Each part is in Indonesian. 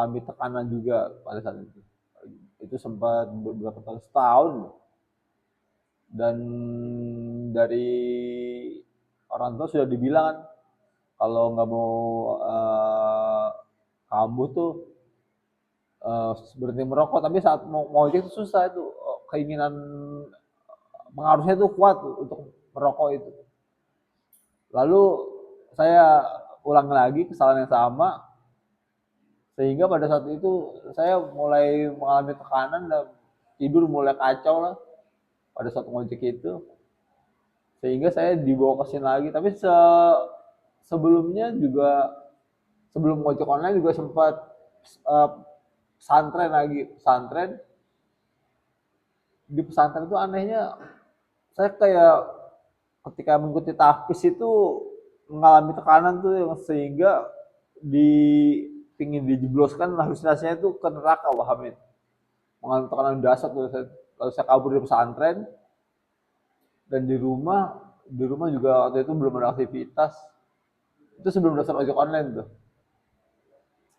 mengalami tekanan juga pada saat itu. Itu sempat beberapa tahun, setahun. Dan dari orang tua sudah dibilang kan, kalau nggak mau kambuh tuh berhenti merokok. Tapi saat mau ojek itu susah itu, keinginan pengaruhnya tuh kuat untuk merokok itu. Lalu saya ulang lagi kesalahan yang sama, sehingga pada saat itu saya mulai mengalami tekanan dan tidur mulai kacau lah pada saat ngojek itu, sehingga saya dibawa ke sini lagi. Tapi sebelumnya juga, sebelum ngojek online juga sempat pesantren lagi. Di pesantren itu anehnya, saya kayak ketika mengikuti tahfiz itu mengalami tekanan tuh, yang sehingga di pingin dijebloskan halusinasinya itu ke neraka, Wah Hamid. Mengalami tekanan dasar tuh saya, kalau saya kabur dari pesantren. Dan di rumah juga waktu itu belum ada aktivitas. Itu sebelum daftar ojek online tuh.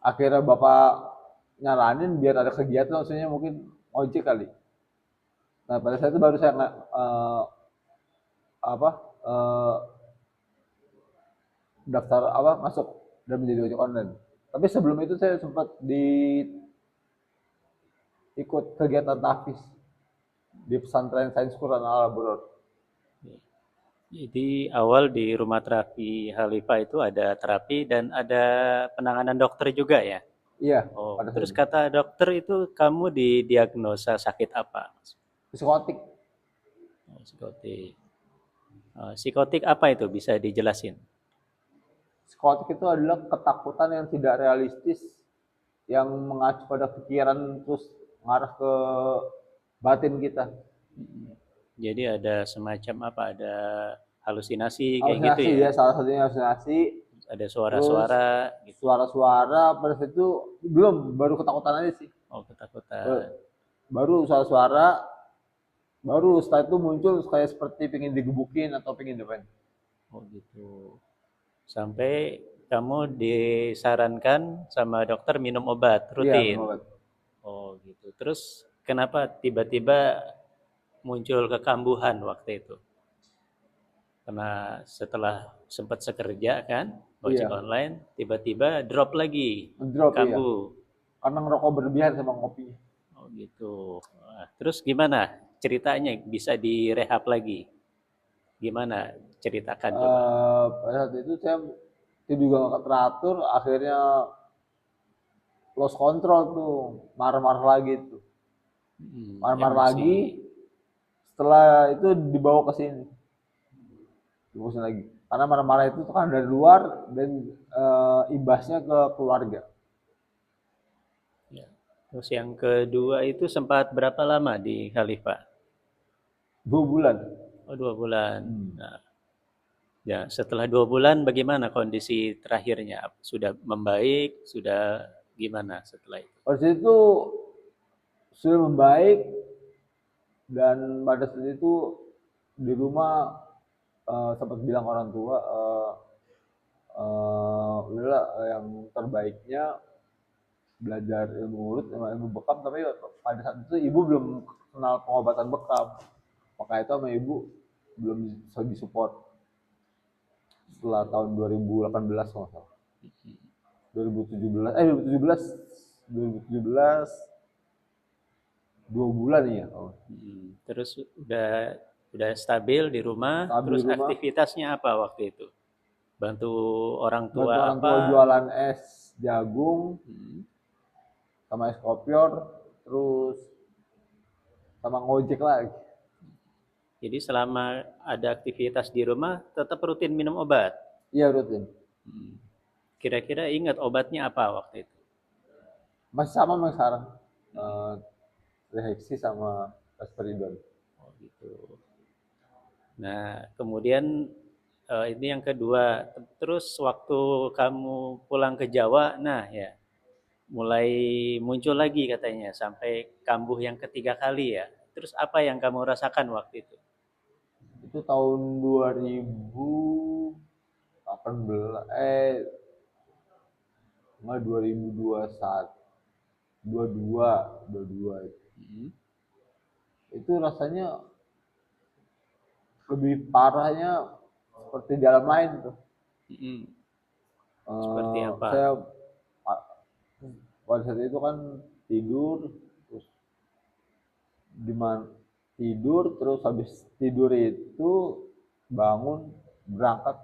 Akhirnya bapak nyaranin biar ada kegiatan, maksudnya mungkin ojek kali. Nah pada saat itu baru saya apa uh, daftar masuk dan menjadi ojek online. Tapi sebelum itu saya sempat ikut kegiatan tahfiz di pesantren Sains Quran Al Abror. Jadi awal di rumah terapi Khalifah itu ada terapi dan ada penanganan dokter juga ya? Iya, Oh, pada saat terus itu. kata dokter itu kamu didiagnosa sakit apa? Psikotik. Oh, psikotik. Psikotik apa itu? Bisa dijelasin? Psikotik itu adalah ketakutan yang tidak realistis, yang mengacu pada pikiran terus mengarah ke batin kita. Jadi ada semacam apa? Ada halusinasi kayak gitu Halusinasi ya? ya, salah satunya halusinasi. Ada Terus suara-suara gitu. suara-suara pada saat itu belum, baru ketakutan aja sih. Oh, ketakutan. Baru suara-suara, baru setelah itu muncul kayak seperti pengen digebukin atau pengen depan. Oh, gitu. Sampai kamu disarankan sama dokter minum obat Iya, minum rutin. obat. Oh, gitu. Terus kenapa tiba-tiba muncul kekambuhan waktu itu? Karena setelah sempat sekerja kan, ojek Iya, online, tiba-tiba drop lagi, ngedrop iya. kambuh. Karena ngerokok berlebihan sama ngopi. Oh, gitu. Wah, terus gimana ceritanya bisa direhab lagi? Gimana? Ceritakan coba. Pada saat itu saya tidur juga nggak teratur, akhirnya lost control tuh, marah-marah lagi tuh, marah-marah Emosi. lagi. Setelah itu dibawa ke sini, dibawa sini lagi. Karena marah-marah itu kan dari luar dan imbasnya ke keluarga. Ya. Terus yang kedua itu sempat berapa lama di Khalifah? 2 bulan. Oh, 2 bulan. Hmm. Nah, ya setelah 2 bulan bagaimana kondisi terakhirnya? Sudah membaik? Sudah gimana setelah itu? Pada saat itu sudah membaik, dan pada saat itu di rumah sempat bilang orang tua, udahlah, yang terbaiknya belajar ilmu urut sama ilmu bekam. Tapi pada saat itu ibu belum kenal pengobatan bekam, maka itu sama ibu belum bisa disupport setelah tahun 2018 kalau nggak salah. 2017 2017 2 bulan ya. Terus udah stabil di rumah, Stabil di terus rumah, aktivitasnya apa waktu itu? Bantu orang bantu tua orang tua apa? jualan es jagung Hmm. sama es kopior, terus sama ngojek lagi. Jadi selama ada aktivitas di rumah tetap rutin minum obat. Iya rutin. Kira-kira ingat obatnya apa waktu itu? Masih sama sama sekarang. Eh, Reheksi sama Risperidon. Oh, gitu. Nah, kemudian ini yang kedua. Terus waktu kamu pulang ke Jawa, nah ya, mulai muncul lagi katanya sampai kambuh yang ketiga kali ya. Terus apa yang kamu rasakan waktu itu? Itu tahun 2018, enggak, 2021. dua Mm-mm. itu rasanya lebih parahnya seperti di alam lain tuh. Mm-mm. Seperti apa? Saya pada saat itu kan tidur, terus tidur, terus habis tidur itu bangun, berangkat,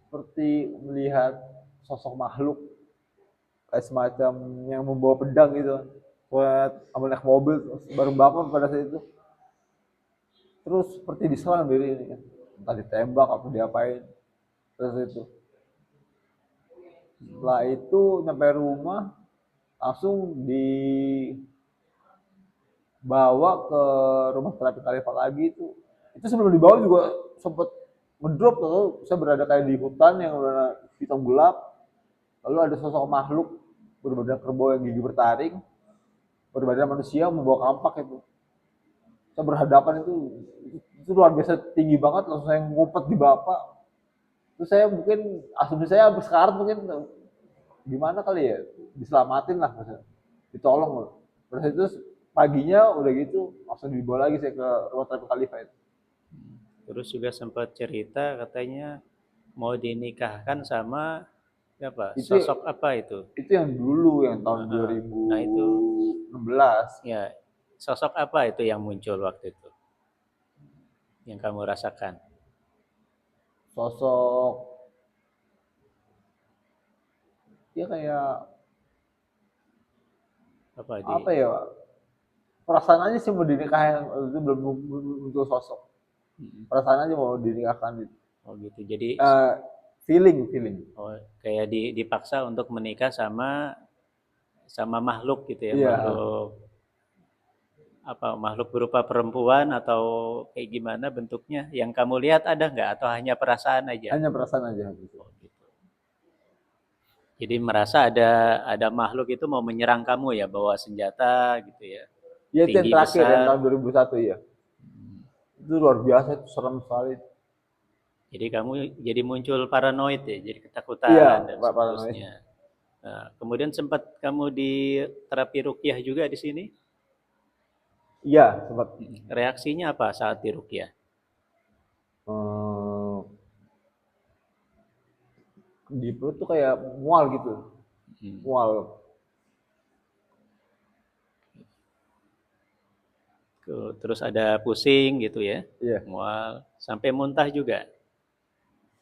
seperti melihat sosok makhluk kayak semacam yang membawa pedang gitu. Buat naik mobil terus baru bapak pada saat itu, terus seperti diserang diri ini kan, entah ditembak atau diapain. Terus itu setelah itu nyampe rumah langsung dibawa ke rumah terapi Khalifah lagi. Itu sebelum dibawa juga sempat ngedrop tuh. Saya berada kayak di hutan yang udah hitam gelap, lalu ada sosok makhluk berbadan kerbau yang gigi bertaring, berbadan manusia membawa kampak itu. Saya berhadapan itu luar biasa tinggi banget, langsung saya ngumpet di bapak. Terus saya mungkin asumsi saya sampai sekarang mungkin gimana kali ya, diselamatin lah maksudnya, ditolong loh. Terus itu paginya udah gitu langsung dibawa lagi saya ke rumah terapi Khalifah itu. Terus juga sempat cerita katanya mau dinikahkan sama apa? itu Sosok apa itu? itu yang dulu yang tahun Heeh. Nah itu 2016. ya sosok apa itu yang muncul waktu itu yang kamu rasakan? Sosok dia kayak Apa di? apa ya, perasaan aja sih mau dinikahin, itu belum muncul sosok, Mm-mm. perasaan aja mau dinikahkan gitu. Oh gitu. Jadi Eh, feeling oh, kayak dipaksa untuk menikah sama sama makhluk gitu ya, iya, makhluk apa makhluk berupa perempuan atau kayak gimana bentuknya? Yang kamu lihat ada nggak atau hanya perasaan aja? hanya perasaan aja gitu. Oh gitu. Jadi merasa ada makhluk itu mau menyerang kamu ya, bawa senjata gitu ya, Ya itu yang tinggi terakhir yang besar. tahun 2001 ya, itu luar biasa, itu serem sekali. Jadi kamu jadi muncul paranoid ya, jadi Iya, ketakutan dan Pak paranoid. seterusnya. Nah, kemudian sempat kamu di terapi ruqyah juga di sini. Iya sempat. Reaksinya apa saat di ruqyah? eh, di perut tuh kayak mual gitu, Hmm. mual. Terus ada pusing gitu ya, Iya, mual, sampai muntah juga.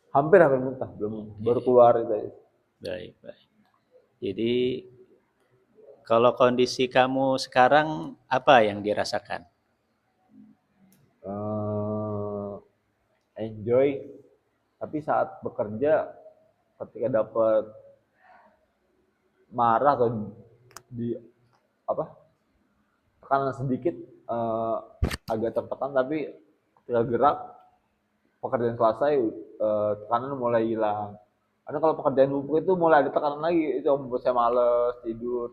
hampir hampir muntah, belum baru Oke, keluar itu. baik, baik. Jadi kalau kondisi kamu sekarang apa yang dirasakan? eh Enjoy, tapi saat bekerja ketika dapat marah atau di apa, tekanan sedikit, eh, agak tertekan, tapi ketika gerak pekerjaan selesai, tekanan mulai hilang. Karena kalau pekerjaan numpuk itu mulai ada tekanan lagi, itu yang membuat saya males tidur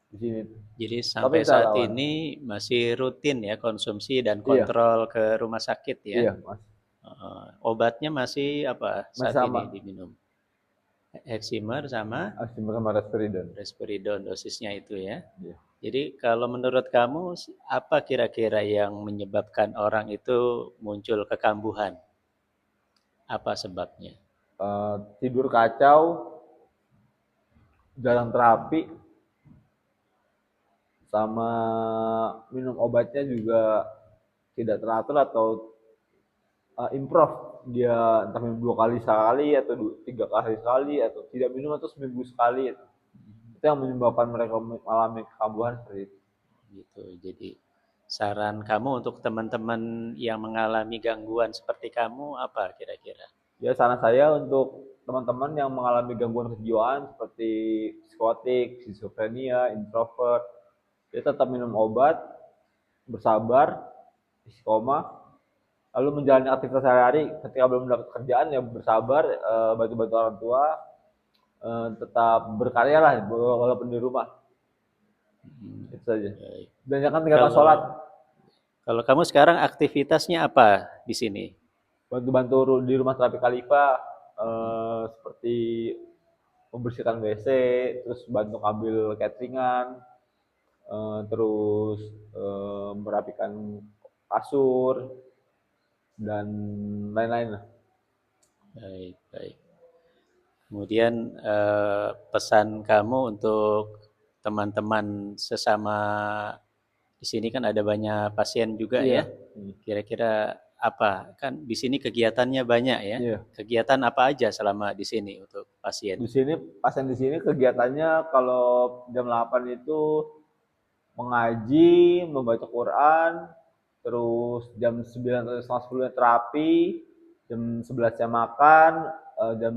di sini. Jadi Tapi sampai saya saat lawan. ini masih rutin ya konsumsi dan Iya, kontrol ke rumah sakit ya. iya mas, Obatnya masih apa masih saat ini sama. diminum? Heximer sama Masih bersama Risperidon. risperidon dosisnya itu ya. Iya. Jadi kalau menurut kamu apa kira-kira yang menyebabkan orang itu muncul kekambuhan? Apa sebabnya? Tidur kacau, jarang terapi, sama minum obatnya juga tidak teratur atau improve. Dia entah minum 2 kali sekali atau 3 kali sekali, atau tidak minum atau seminggu sekali. Itu yang menyebabkan mereka mengalami kekambuhan seperti itu. Gitu. Jadi saran kamu untuk teman-teman yang mengalami gangguan seperti kamu apa kira-kira? Ya saran saya untuk teman-teman yang mengalami gangguan kejiwaan seperti psikotik, skizofrenia, introvert, dia tetap minum obat, bersabar, istiqomah, lalu menjalani aktivitas sehari-hari. Ketika belum mendapat kerjaan ya bersabar, bantu-bantu orang tua, tetap berkarya lah walaupun di rumah. Hmm, Itu saja. baik. Dan jangan tinggalkan Kalau sholat. kalau kamu sekarang aktivitasnya apa di sini? Bantu-bantu di rumah terapi Khalifah, seperti membersihkan WC, terus bantu ambil cateringan, terus merapikan kasur dan lain-lain lah. Baik, baik. Kemudian pesan kamu untuk teman-teman sesama di sini kan ada banyak pasien juga Iya. ya. Kira-kira apa? Kan di sini kegiatannya banyak ya. Iya. Kegiatan apa aja selama di sini untuk pasien? Di sini pasien di sini kegiatannya kalau jam 8 itu mengaji, membaca Quran, terus jam 9 atau setengah 10 terapi, jam 11 makan, jam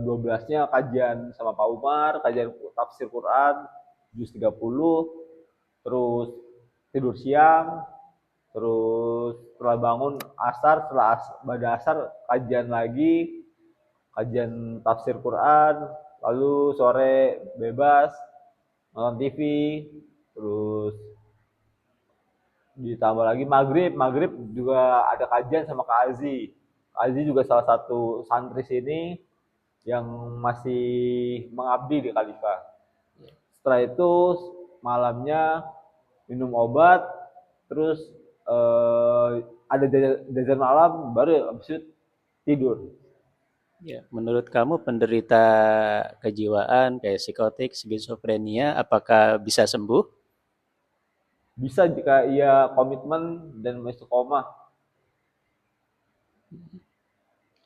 12-nya kajian sama Pak Umar, kajian tafsir Quran, juz 30, terus tidur siang, terus setelah bangun asar, setelah pada asar kajian lagi, kajian tafsir Quran, lalu sore bebas, nonton TV, terus ditambah lagi maghrib juga ada kajian sama Kak Azi. Kak Azi juga salah satu santri sini yang masih mengabdi di Khalifah. Setelah itu malamnya minum obat, terus ada jajan malam, baru habis itu tidur. Ya, menurut kamu penderita kejiwaan kayak psikotik, skizofrenia, apakah bisa sembuh? Bisa jika ia komitmen dan istiqomah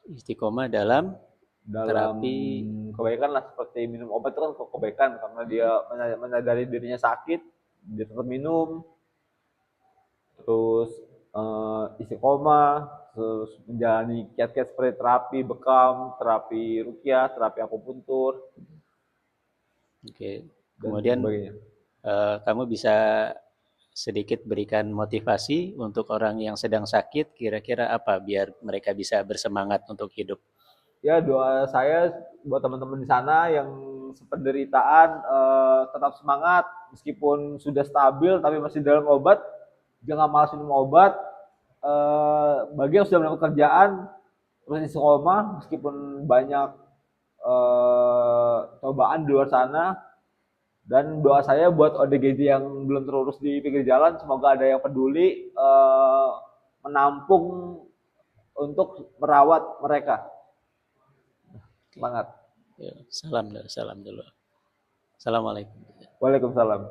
Istiqomah dalam dalam terapi. kebaikan lah, seperti minum obat itu kan kebaikan karena dia menyadari dirinya sakit, dia tetap minum, terus istiqomah, terus menjalani kiat-kiat seperti terapi bekam, terapi rukyah, terapi akupuntur, Oke. dan Kemudian sebagainya. kamu bisa sedikit berikan motivasi untuk orang yang sedang sakit, kira-kira apa biar mereka bisa bersemangat untuk hidup? Ya, doa saya buat teman-teman di sana yang penderitaan tetap semangat meskipun sudah stabil tapi masih dalam obat, jangan malas minum obat. Bagi yang sudah melakukan kerjaan terus istiqomah meskipun banyak cobaan di luar sana, dan doa saya buat ODGJ yang belum terurus di pinggir jalan, semoga ada yang peduli menampung untuk merawat mereka. Semangat. Ya, salam dulu. Assalamualaikum. Waalaikumsalam.